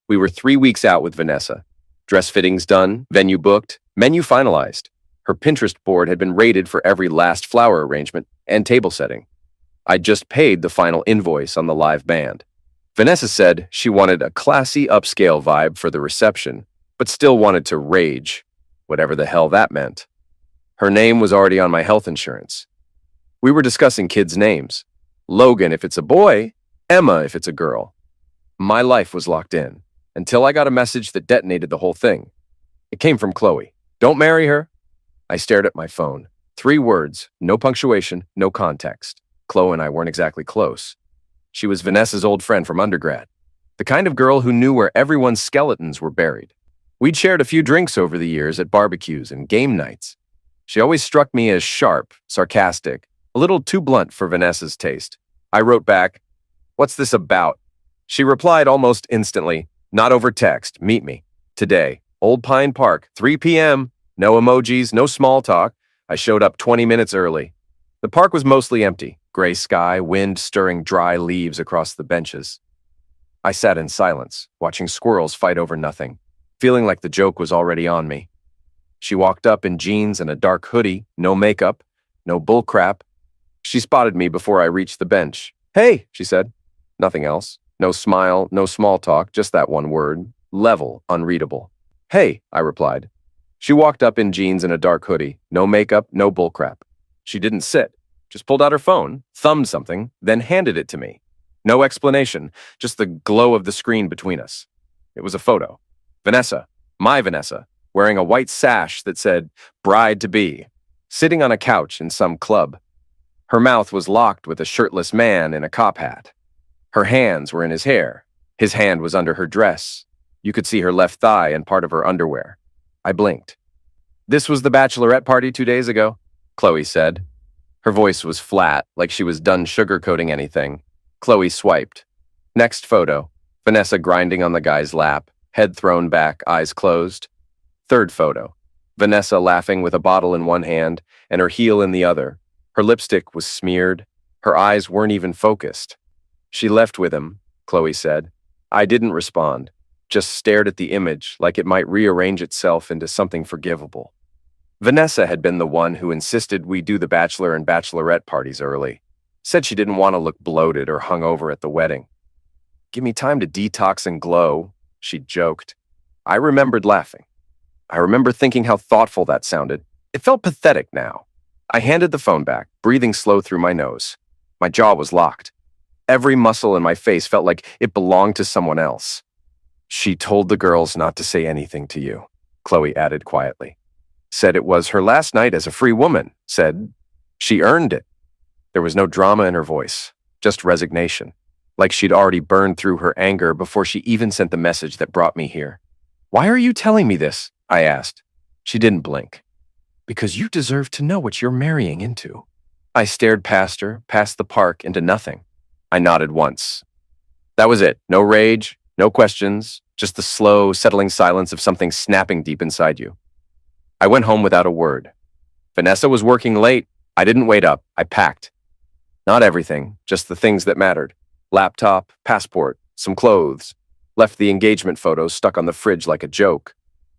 We were 3 weeks out with Vanessa. Dress fittings done, venue booked, menu finalized. Her Pinterest board had been rated for every last flower arrangement and table setting. I'd just paid the final invoice on the live band. Vanessa said she wanted a classy upscale vibe for the reception, but still wanted to rage, whatever the hell that meant. Her name was already on my health insurance. We were discussing kids' names. Logan if it's a boy, Emma if it's a girl. My life was locked in, until I got a message that detonated the whole thing. It came from Qley. Don't marry her. I stared at my phone. 3 words, no punctuation, no context. Qley and I weren't exactly close. She was Vanessa's old friend from undergrad, the kind of girl who knew where everyone's skeletons were buried. We'd shared a few drinks over the years at barbecues and game nights. She always struck me as sharp, sarcastic, a little too blunt for Vanessa's taste. I wrote back, "What's this about?" She replied almost instantly, "Not over text, meet me. Today, Old Pine Park, 3 p.m., no emojis, no small talk." I showed up 20 minutes early. The park was mostly empty, gray sky, wind stirring dry leaves across the benches. I sat in silence, watching squirrels fight over nothing, feeling like the joke was already on me. She walked up in jeans and a dark hoodie, no makeup, no bullcrap. She spotted me before I reached the bench. "Hey," she said. Nothing else. No smile, no small talk, just that one word. Level, unreadable. "Hey," I replied. She walked up in jeans and a dark hoodie, no makeup, no bullcrap. She didn't sit, just pulled out her phone, thumbed something, then handed it to me. No explanation, just the glow of the screen between us. It was a photo. Vanessa, my Vanessa, wearing a white sash that said, "Bride-to-be," sitting on a couch in some club. Her mouth was locked with a shirtless man in a cop hat. Her hands were in his hair. His hand was under her dress. You could see her left thigh and part of her underwear. I blinked. "This was the bachelorette party 2 days ago," Qley said. Her voice was flat, like she was done sugarcoating anything. Qley swiped. Next photo, Vanessa grinding on the guy's lap, head thrown back, eyes closed. Third photo, Vanessa laughing with a bottle in one hand and her heel in the other. Her lipstick was smeared. Her eyes weren't even focused. "She left with him," Qley said. I didn't respond, just stared at the image like it might rearrange itself into something forgivable. Vanessa had been the one who insisted we do the bachelor and bachelorette parties early. Said she didn't want to look bloated or hungover at the wedding. "Give me time to detox and glow," she joked. I remembered laughing. I remember thinking how thoughtful that sounded. It felt pathetic now. I handed the phone back, breathing slow through my nose. My jaw was locked. Every muscle in my face felt like it belonged to someone else. "She told the girls not to say anything to you," Qley added quietly. Said it was her last night as a free woman. Said she earned it. There was no drama in her voice, just resignation, like she'd already burned through her anger before she even sent the message that brought me here. "Why are you telling me this?" I asked. She didn't blink. "Because you deserve to know what you're marrying into." I stared past her, past the park, into nothing. I nodded once. That was it. No rage, no questions, just the slow, settling silence of something snapping deep inside you. I went home without a word. Vanessa was working late. I didn't wait up. I packed. Not everything, just the things that mattered. Laptop, passport, some clothes. Left the engagement photos stuck on the fridge like a joke.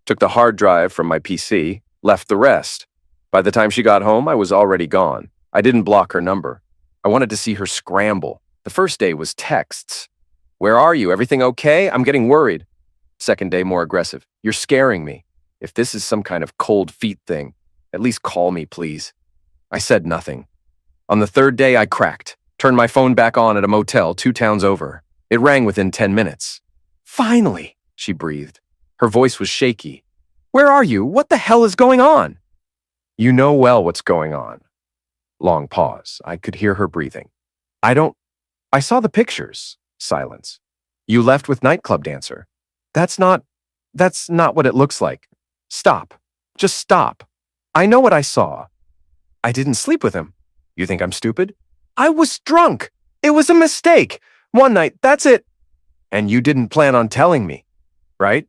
Took the hard drive from my PC, left the rest. By the time she got home, I was already gone. I didn't block her number. I wanted to see her scramble. The first day was texts. "Where are you? Everything okay? I'm getting worried." Second day, more aggressive. "You're scaring me. If this is some kind of cold feet thing, at least call me, please." I said nothing. On the third day, I cracked. Turned my phone back on at a motel 2 towns over. It rang within 10 minutes. "Finally," she breathed. Her voice was shaky. "Where are you? What the hell is going on?" "You know well what's going on." Long pause. I could hear her breathing. I saw the pictures." Silence. "You left with nightclub dancer." That's not what it looks like." "Stop. Just stop. I know what I saw." "I didn't sleep with him." "You think I'm stupid?" "I was drunk. It was a mistake. One night, that's it." "And you didn't plan on telling me, right?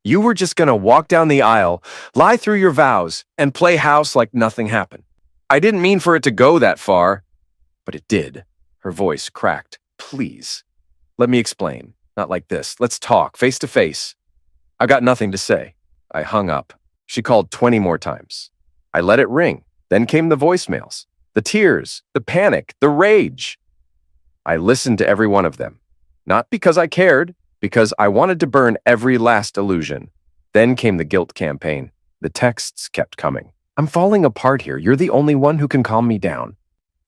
You were just gonna walk down the aisle, lie through your vows, and play house like nothing happened." "I didn't mean for it to go that far." "But it did." Her voice cracked. "Please. Let me explain. Not like this. Let's talk, face to face. I got nothing to say. I hung up. She called 20 more times. I let it ring. Then came the voicemails, the tears, the panic, the rage. I listened to every one of them. Not because I cared, because I wanted to burn every last illusion. Then came the guilt campaign. The texts kept coming. I'm falling apart here. You're the only one who can calm me down.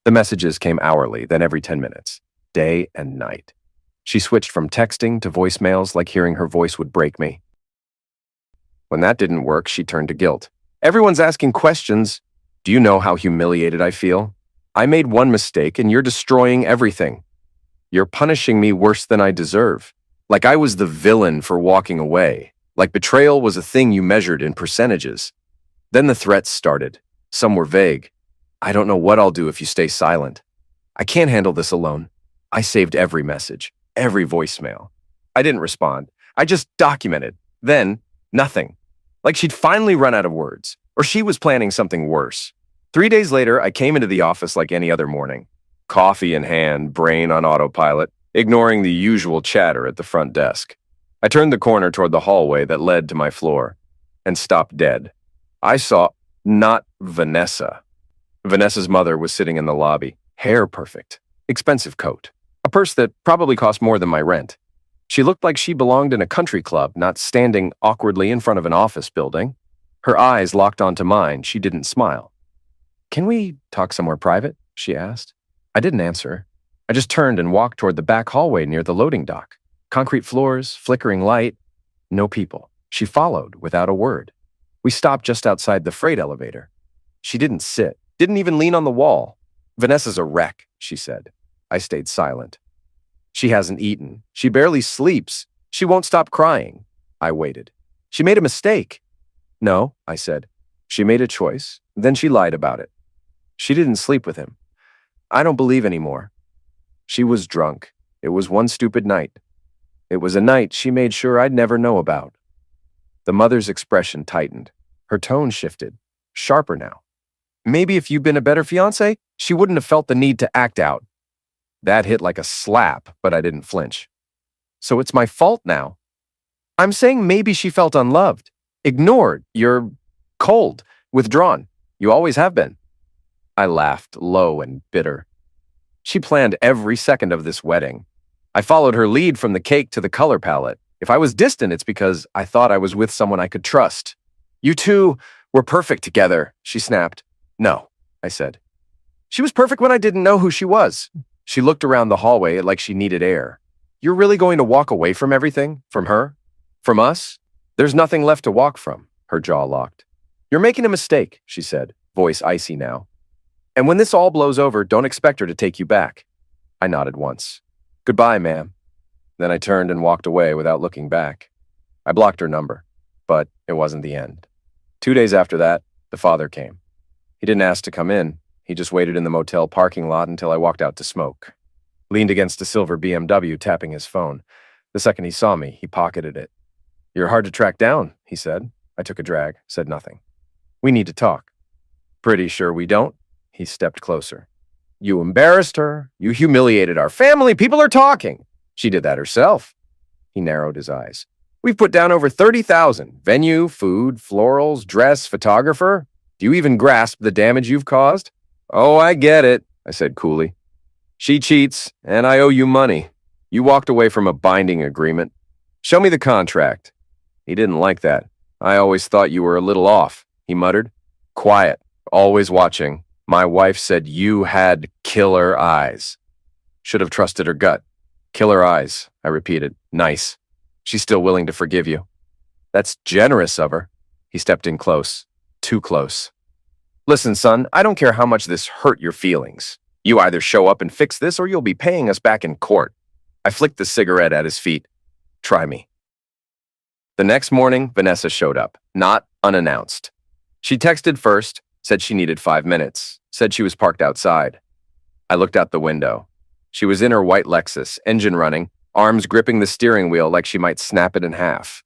The messages came hourly, then every 10 minutes, day and night. She switched from texting to voicemails like hearing her voice would break me. When that didn't work, she turned to guilt. Everyone's asking questions. Do you know how humiliated I feel? I made one mistake and you're destroying everything. You're punishing me worse than I deserve. Like I was the villain for walking away. Like betrayal was a thing you measured in percentages. Then the threats started. Some were vague. I don't know what I'll do if you stay silent. I can't handle this alone. I saved every message, every voicemail. I didn't respond. I just documented. Then, nothing. Like she'd finally run out of words, or she was planning something worse. 3 days later, I came into the office like any other morning. Coffee in hand, brain on autopilot, ignoring the usual chatter at the front desk. I turned the corner toward the hallway that led to my floor and stopped dead. I saw not Vanessa. Vanessa's mother was sitting in the lobby, hair perfect, expensive coat, a purse that probably cost more than my rent. She looked like she belonged in a country club, not standing awkwardly in front of an office building. Her eyes locked onto mine. She didn't smile. Can we talk somewhere private? She asked. I didn't answer. I just turned and walked toward the back hallway near the loading dock. Concrete floors, flickering light, no people. She followed without a word. We stopped just outside the freight elevator. She didn't sit, didn't even lean on the wall. Vanessa's a wreck, she said. I stayed silent. She hasn't eaten. She barely sleeps. She won't stop crying. I waited. She made a mistake. No, I said. She made a choice. Then she lied about it. She didn't sleep with him. I don't believe anymore. She was drunk. It was one stupid night. It was a night she made sure I'd never know about. The mother's expression tightened. Her tone shifted, sharper now. Maybe if you'd been a better fiancé, she wouldn't have felt the need to act out. That hit like a slap, but I didn't flinch. So it's my fault now. I'm saying maybe she felt unloved, ignored. You're cold, withdrawn. You always have been. I laughed, low and bitter. She planned every second of this wedding. I followed her lead from the cake to the color palette. If I was distant, it's because I thought I was with someone I could trust. You two were perfect together, she snapped. No, I said. She was perfect when I didn't know who she was. She looked around the hallway like she needed air. You're really going to walk away from everything? From her? From us? There's nothing left to walk from. Her jaw locked. You're making a mistake, she said, voice icy now. And when this all blows over, don't expect her to take you back. I nodded once. Goodbye, ma'am. Then I turned and walked away without looking back. I blocked her number, but it wasn't the end. 2 days after that, the father came. He didn't ask to come in. He just waited in the motel parking lot until I walked out to smoke. Leaned against a silver BMW, tapping his phone. The second he saw me, he pocketed it. You're hard to track down, he said. I took a drag, said nothing. We need to talk. Pretty sure we don't. He stepped closer. You embarrassed her. You humiliated our family. People are talking. She did that herself. He narrowed his eyes. We've put down over 30,000. Venue, food, florals, dress, photographer. Do you even grasp the damage you've caused? Oh, I get it, I said coolly. She cheats, and I owe you money. You walked away from a binding agreement. Show me the contract. He didn't like that. I always thought you were a little off, he muttered. Quiet, always watching. My wife said you had killer eyes. Should have trusted her gut. Killer eyes, I repeated. Nice. She's still willing to forgive you. That's generous of her. He stepped in close. Too close. Listen, son, I don't care how much this hurt your feelings. You either show up and fix this or you'll be paying us back in court. I flicked the cigarette at his feet. Try me. The next morning, Vanessa showed up, not unannounced. She texted first, said she needed 5 minutes, said she was parked outside. I looked out the window. She was in her white Lexus, engine running, arms gripping the steering wheel like she might snap it in half.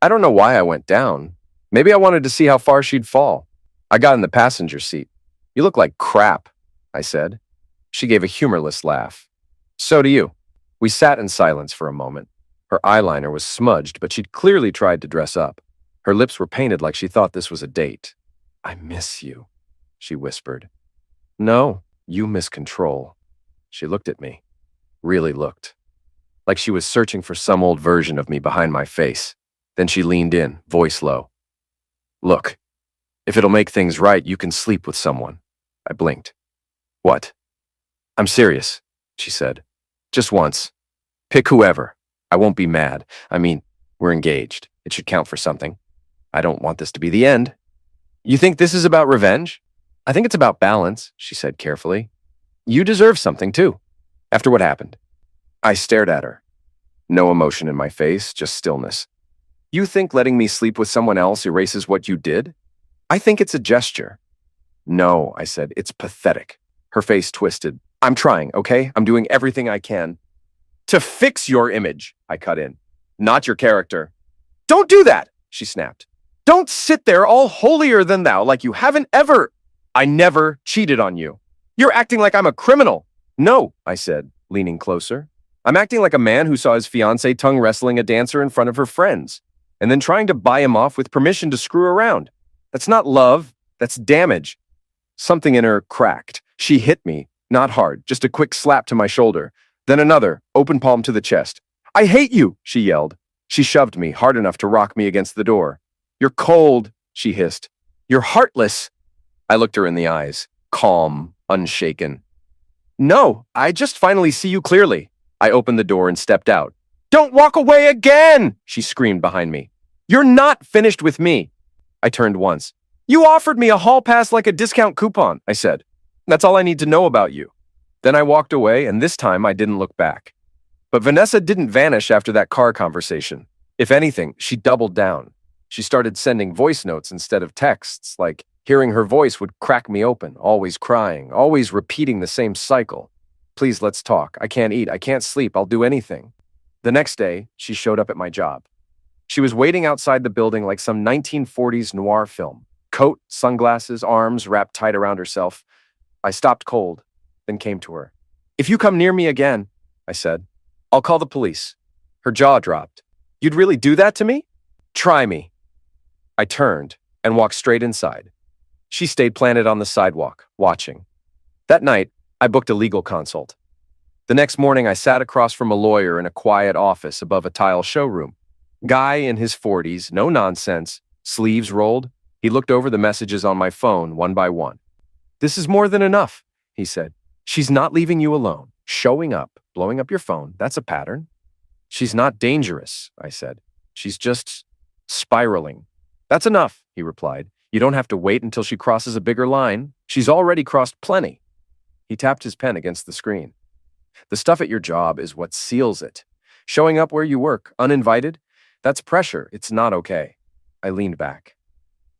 I don't know why I went down. Maybe I wanted to see how far she'd fall. I got in the passenger seat. You look like crap, I said. She gave a humorless laugh. So do you. We sat in silence for a moment. Her eyeliner was smudged, but she'd clearly tried to dress up. Her lips were painted like she thought this was a date. "I miss you," she whispered. "No, you miss control." She looked at me. Really looked. Like she was searching for some old version of me behind my face. Then she leaned in, voice low. "Look, if it'll make things right, you can sleep with someone." I blinked. "What?" "I'm serious," she said. "Just once. Pick whoever. I won't be mad. I mean, we're engaged. It should count for something. I don't want this to be the end." "You think this is about revenge?" "I think it's about balance," she said carefully. "You deserve something, too, after what happened." I stared at her. No emotion in my face, just stillness. "You think letting me sleep with someone else erases what you did?" "I think it's a gesture." "No," I said, "it's pathetic." Her face twisted. "I'm trying, okay? I'm doing everything I can to fix your image," I cut in. "Not your character." "Don't do that," she snapped. "Don't sit there all holier than thou like you haven't ever—" "I never cheated on you. You're acting like I'm a criminal." "No," I said, leaning closer. "I'm acting like a man who saw his fiancée tongue wrestling a dancer in front of her friends, and then trying to buy him off with permission to screw around. That's not love, that's damage." Something in her cracked. She hit me, not hard, just a quick slap to my shoulder. Then another, open palm to the chest. "I hate you," she yelled. She shoved me hard enough to rock me against the door. "You're cold," she hissed. "You're heartless." I looked her in the eyes, calm, unshaken. "No, I just finally see you clearly." I opened the door and stepped out. "Don't walk away again," she screamed behind me. "You're not finished with me." I turned once. "You offered me a hall pass like a discount coupon," I said. "That's all I need to know about you." Then I walked away, and this time I didn't look back. But Vanessa didn't vanish after that car conversation. If anything, she doubled down. She started sending voice notes instead of texts, like hearing her voice would crack me open, always crying, always repeating the same cycle. "Please, let's talk. I can't eat. I can't sleep. I'll do anything." The next day, she showed up at my job. She was waiting outside the building like some 1940s noir film. Coat, sunglasses, arms wrapped tight around herself. I stopped cold, then came to her. "If you come near me again," I said, "I'll call the police." Her jaw dropped. "You'd really do that to me?" "Try me." I turned and walked straight inside. She stayed planted on the sidewalk, watching. That night, I booked a legal consult. The next morning, I sat across from a lawyer in a quiet office above a tile showroom. Guy in his 40s, no nonsense, sleeves rolled. He looked over the messages on my phone one by one. "This is more than enough," he said. "She's not leaving you alone. Showing up, blowing up your phone, that's a pattern." "She's not dangerous," I said. "She's just spiraling." "That's enough," he replied. "You don't have to wait until she crosses a bigger line. She's already crossed plenty." He tapped his pen against the screen. "The stuff at your job is what seals it. Showing up where you work, uninvited, that's pressure. It's not okay." I leaned back.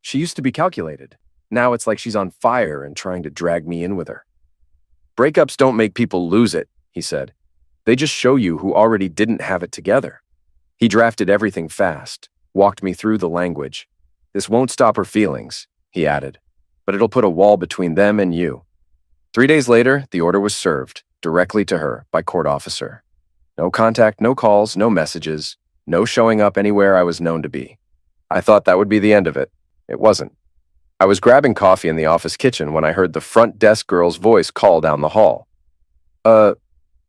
She used to be calculated. Now it's like she's on fire and trying to drag me in with her. "Breakups don't make people lose it," he said. "They just show you who already didn't have it together." He drafted everything fast, walked me through the language. "This won't stop her feelings," he added, "but it'll put a wall between them and you." 3 days later, the order was served, directly to her, by court officer. No contact, no calls, no messages, no showing up anywhere I was known to be. I thought that would be the end of it. It wasn't. I was grabbing coffee in the office kitchen when I heard the front desk girl's voice call down the hall.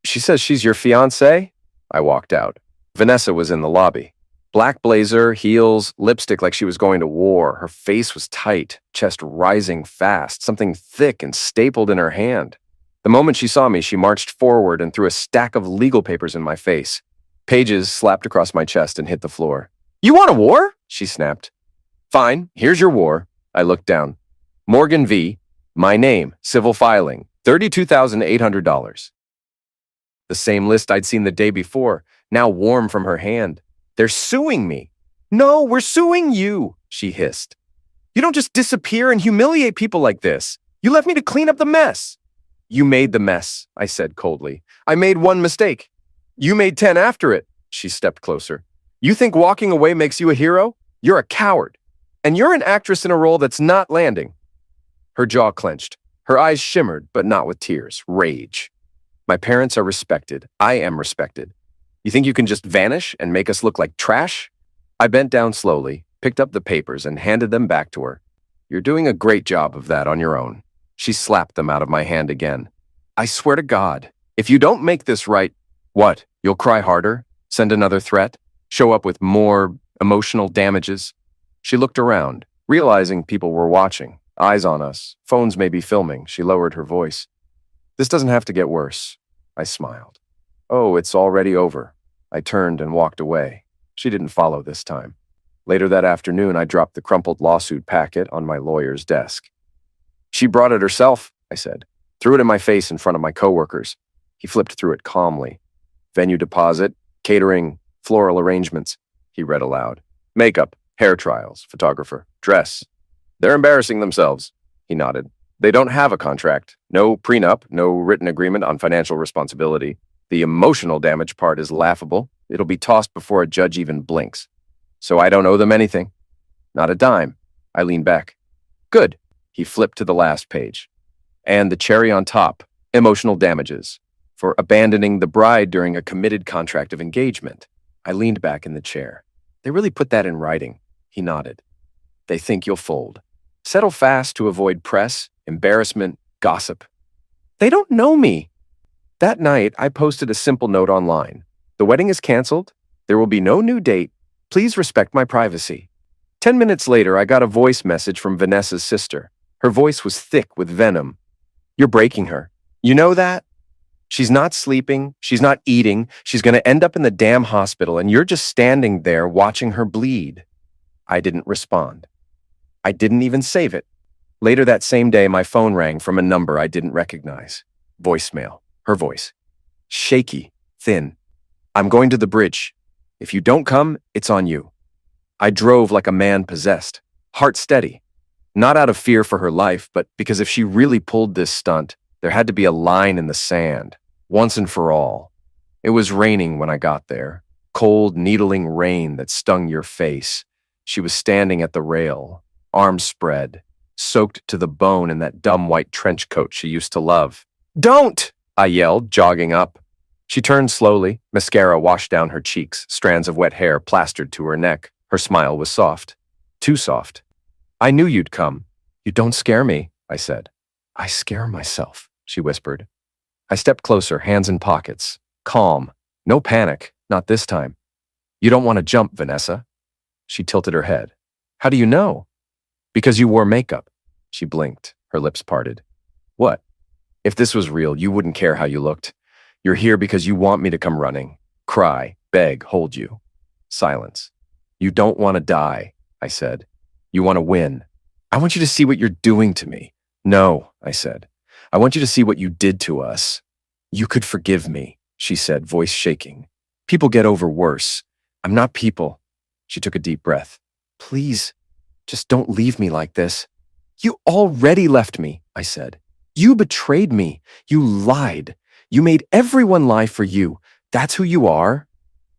She says she's your fiancée?" I walked out. Vanessa was in the lobby. Black blazer, heels, lipstick like she was going to war. Her face was tight, chest rising fast, something thick and stapled in her hand. The moment she saw me, she marched forward and threw a stack of legal papers in my face. Pages slapped across my chest and hit the floor. "You want a war?" she snapped. "Fine, here's your war." I looked down. "Morgan v. My name, civil filing, $32,800. The same list I'd seen the day before, now warm from her hand. "They're suing me." "No, we're suing you," she hissed. "You don't just disappear and humiliate people like this. You left me to clean up the mess." "You made the mess," I said coldly. "I made one mistake." "You made 10 after it." She stepped closer. "You think walking away makes you a hero? You're a coward. And you're an actress in a role that's not landing." Her jaw clenched. Her eyes shimmered, but not with tears. Rage. "My parents are respected. I am respected. You You think you can just vanish and make us look like trash? I bent down slowly, picked up the papers, and handed them back to her. You're doing a great job of that on your own. She slapped them out of my hand again. I swear to God, if you don't make this right, what? You'll cry harder? Send another threat? Show up with more emotional damages? She looked around, realizing people were watching, eyes on us, phones may be filming. She lowered her voice. This doesn't have to get worse. I smiled. Oh, it's already over. I turned and walked away. She didn't follow this time. Later that afternoon, I dropped the crumpled lawsuit packet on my lawyer's desk. She brought it herself, I said. Threw it in my face in front of my coworkers. He flipped through it calmly. Venue deposit, catering, floral arrangements. He read aloud. Makeup, hair trials, photographer, dress. They're embarrassing themselves. He nodded. They don't have a contract. No prenup, no written agreement on financial responsibility. The emotional damage part is laughable. It'll be tossed before a judge even blinks. So I don't owe them anything. Not a dime. I leaned back. Good. He flipped to the last page. And the cherry on top, emotional damages for abandoning the bride during a committed contract of engagement. I leaned back in the chair. They really put that in writing. He nodded. They think you'll fold. Settle fast to avoid press, embarrassment, gossip. They don't know me. That night, I posted a simple note online. The wedding is canceled. There will be no new date. Please respect my privacy. 10 minutes later, I got a voice message from Vanessa's sister. Her voice was thick with venom. You're breaking her. You know that? She's not sleeping. She's not eating. She's going to end up in the damn hospital, and you're just standing there watching her bleed. I didn't respond. I didn't even save it. Later that same day, my phone rang from a number I didn't recognize. Voicemail. Her voice. Shaky, thin. I'm going to the bridge. If you don't come, it's on you. I drove like a man possessed, heart steady. Not out of fear for her life, but because if she really pulled this stunt, there had to be a line in the sand, once and for all. It was raining when I got there, cold, needling rain that stung your face. She was standing at the rail, arms spread, soaked to the bone in that dumb white trench coat she used to love. Don't! I yelled, jogging up. She turned slowly, mascara washed down her cheeks, strands of wet hair plastered to her neck. Her smile was soft. Too soft. I knew you'd come. You don't scare me, I said. I scare myself, she whispered. I stepped closer, hands in pockets. Calm. No panic. Not this time. You don't want to jump, Vanessa. She tilted her head. How do you know? Because you wore makeup. She blinked, her lips parted. What? If this was real, you wouldn't care how you looked. You're here because you want me to come running. Cry, beg, hold you. Silence. You don't want to die, I said. You want to win. I want you to see what you're doing to me. No, I said. I want you to see what you did to us. You could forgive me, she said, voice shaking. People get over worse. I'm not people. She took a deep breath. Please, just don't leave me like this. You already left me, I said. You betrayed me. You lied. You made everyone lie for you. That's who you are.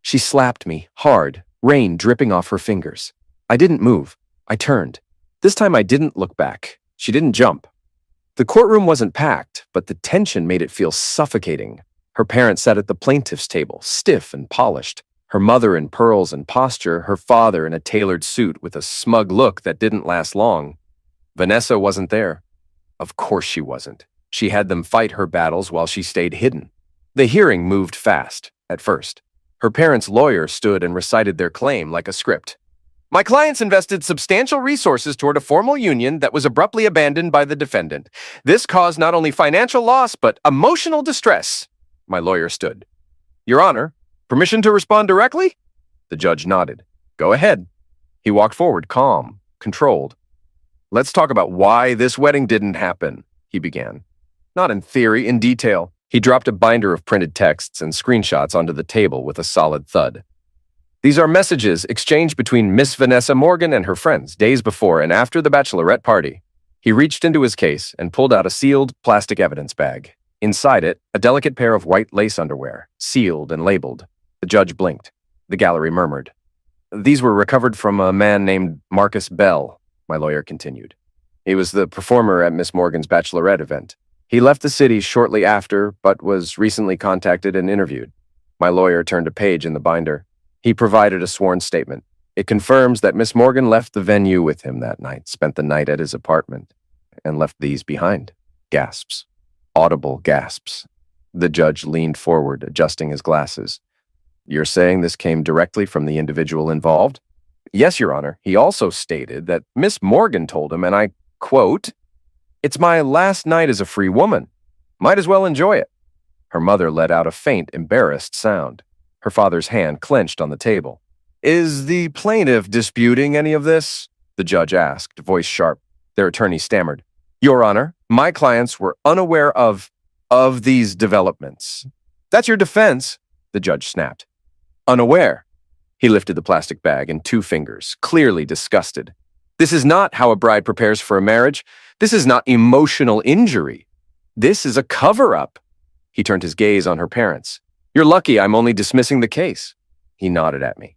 She slapped me, hard, rain dripping off her fingers. I didn't move. I turned. This time I didn't look back. She didn't jump. The courtroom wasn't packed, but the tension made it feel suffocating. Her parents sat at the plaintiff's table, stiff and polished. Her mother in pearls and posture, her father in a tailored suit with a smug look that didn't last long. Vanessa wasn't there. Of course she wasn't. She had them fight her battles while she stayed hidden. The hearing moved fast, at first. Her parents' lawyer stood and recited their claim like a script. My clients invested substantial resources toward a formal union that was abruptly abandoned by the defendant. This caused not only financial loss, but emotional distress. My lawyer stood. Your Honor, permission to respond directly? The judge nodded. Go ahead. He walked forward, calm, controlled. Let's talk about why this wedding didn't happen, he began. Not in theory, in detail. He dropped a binder of printed texts and screenshots onto the table with a solid thud. These are messages exchanged between Miss Vanessa Morgan and her friends days before and after the bachelorette party. He reached into his case and pulled out a sealed plastic evidence bag. Inside it, a delicate pair of white lace underwear, sealed and labeled. The judge blinked. The gallery murmured. These were recovered from a man named Marcus Bell, my lawyer continued. He was the performer at Miss Morgan's bachelorette event. He left the city shortly after, but was recently contacted and interviewed. My lawyer turned a page in the binder. He provided a sworn statement. It confirms that Miss Morgan left the venue with him that night, spent the night at his apartment, and left these behind. Gasps. Audible gasps. The judge leaned forward, adjusting his glasses. You're saying this came directly from the individual involved? Yes, Your Honor. He also stated that Miss Morgan told him, and I quote, "It's my last night as a free woman. Might as well enjoy it." Her mother let out a faint, embarrassed sound. Her father's hand clenched on the table. Is the plaintiff disputing any of this? The judge asked, voice sharp. Their attorney stammered. Your Honor, my clients were unaware of these developments. That's your defense, the judge snapped. Unaware. He lifted the plastic bag in 2 fingers, clearly disgusted. This is not how a bride prepares for a marriage. This is not emotional injury. This is a cover-up. He turned his gaze on her parents. You're lucky I'm only dismissing the case. He nodded at me.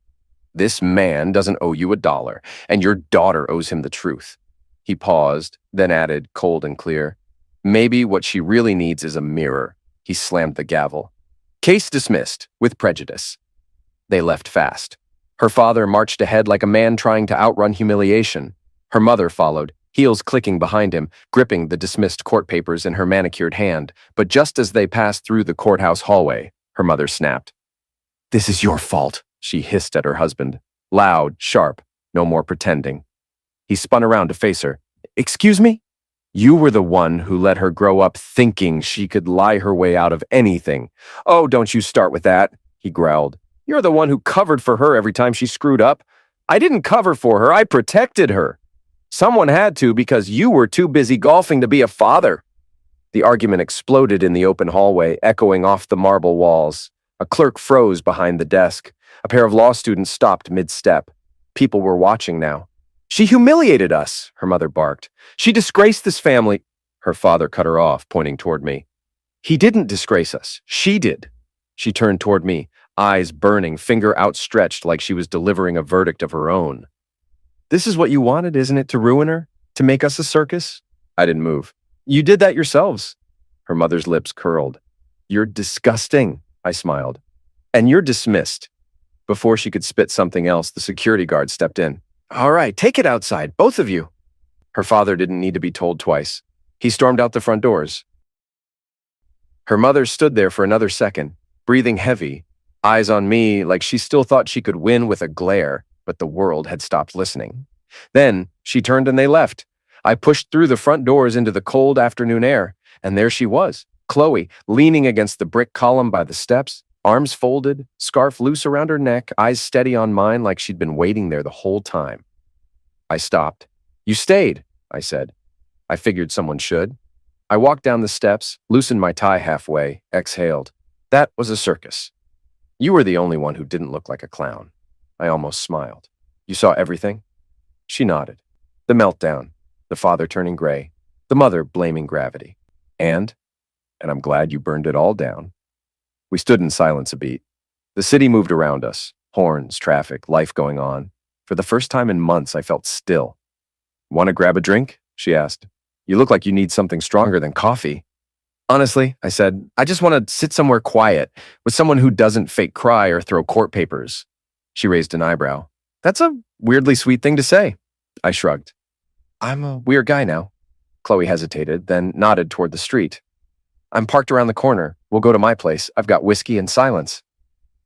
This man doesn't owe you $1, and your daughter owes him the truth. He paused, then added, cold and clear, maybe what she really needs is a mirror. He slammed the gavel. Case dismissed, with prejudice. They left fast. Her father marched ahead like a man trying to outrun humiliation. Her mother followed, heels clicking behind him, gripping the dismissed court papers in her manicured hand. But just as they passed through the courthouse hallway, her mother snapped. This is your fault, she hissed at her husband. Loud, sharp, no more pretending. He spun around to face her. Excuse me? You were the one who let her grow up thinking she could lie her way out of anything. Oh, don't you start with that, he growled. You're the one who covered for her every time she screwed up. I didn't cover for her, I protected her. Someone had to because you were too busy golfing to be a father. The argument exploded in the open hallway, echoing off the marble walls. A clerk froze behind the desk. A pair of law students stopped mid-step. People were watching now. She humiliated us, her mother barked. She disgraced this family. Her father cut her off, pointing toward me. He didn't disgrace us. She did. She turned toward me, eyes burning, finger outstretched like she was delivering a verdict of her own. This is what you wanted, isn't it, to ruin her? To make us a circus? I didn't move. You did that yourselves. Her mother's lips curled. You're disgusting, I smiled. And you're dismissed. Before she could spit something else, the security guard stepped in. All right, take it outside, both of you. Her father didn't need to be told twice. He stormed out the front doors. Her mother stood there for another second, breathing heavy, eyes on me like she still thought she could win with a glare, but the world had stopped listening. Then she turned and they left. I pushed through the front doors into the cold afternoon air, and there she was, Qley, leaning against the brick column by the steps, arms folded, scarf loose around her neck, eyes steady on mine like she'd been waiting there the whole time. I stopped. You stayed, I said. I figured someone should. I walked down the steps, loosened my tie halfway, exhaled. That was a circus. You were the only one who didn't look like a clown. I almost smiled. You saw everything? She nodded. The meltdown, the father turning gray, the mother blaming gravity. And I'm glad you burned it all down. We stood in silence a beat. The city moved around us. Horns, traffic, life going on. For the first time in months, I felt still. Want to grab a drink? She asked. You look like you need something stronger than coffee. Honestly, I said, I just want to sit somewhere quiet with someone who doesn't fake cry or throw court papers. She raised an eyebrow. That's a weirdly sweet thing to say. I shrugged. I'm a weird guy now. Qley hesitated, then nodded toward the street. I'm parked around the corner. We'll go to my place. I've got whiskey and silence.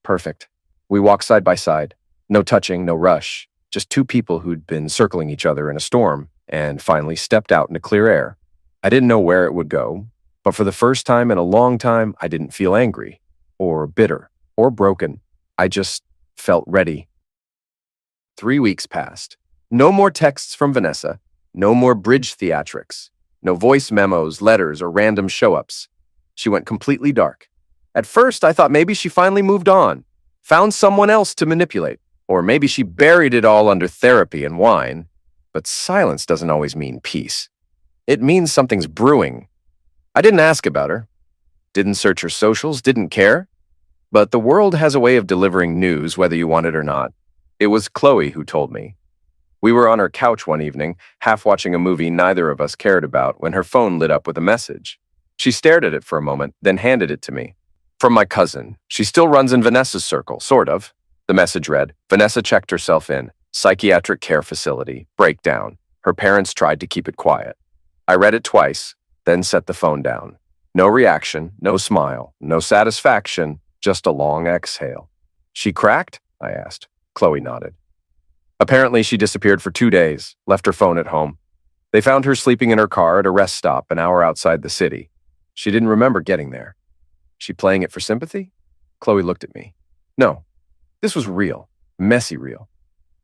Perfect. We walked side by side. No touching, no rush. Just 2 people who'd been circling each other in a storm and finally stepped out into clear air. I didn't know where it would go, but for the first time in a long time, I didn't feel angry or bitter or broken. I just felt ready. 3 weeks passed. No more texts from Vanessa. No more bridge theatrics. No voice memos, letters, or random show-ups. She went completely dark. At first, I thought maybe she finally moved on, found someone else to manipulate, or maybe she buried it all under therapy and wine. But silence doesn't always mean peace. It means something's brewing. I didn't ask about her. Didn't search her socials, didn't care. But the world has a way of delivering news whether you want it or not. It was Qley who told me. We were on her couch one evening, half watching a movie neither of us cared about, when her phone lit up with a message. She stared at it for a moment, then handed it to me. From my cousin. She still runs in Vanessa's circle, sort of. The message read, Vanessa checked herself in. Psychiatric care facility. Breakdown. Her parents tried to keep it quiet. I read it twice, then set the phone down. No reaction, no smile, no satisfaction, just a long exhale. She cracked? I asked. Qley nodded. Apparently, she disappeared for 2 days, left her phone at home. They found her sleeping in her car at a rest stop an hour outside the city. She didn't remember getting there. She playing it for sympathy? Qley looked at me. No, this was real, messy real.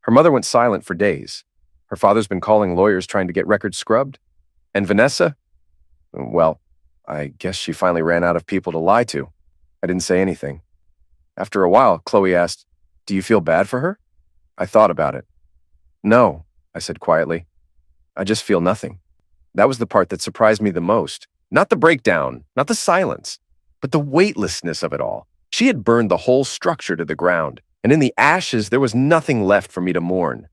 Her mother went silent for days. Her father's been calling lawyers trying to get records scrubbed. And Vanessa? Well, I guess she finally ran out of people to lie to. I didn't say anything. After a while, Qley asked, Do you feel bad for her? I thought about it. No, I said quietly. I just feel nothing. That was the part that surprised me the most. Not the breakdown, not the silence, but the weightlessness of it all. She had burned the whole structure to the ground, and in the ashes there was nothing left for me to mourn.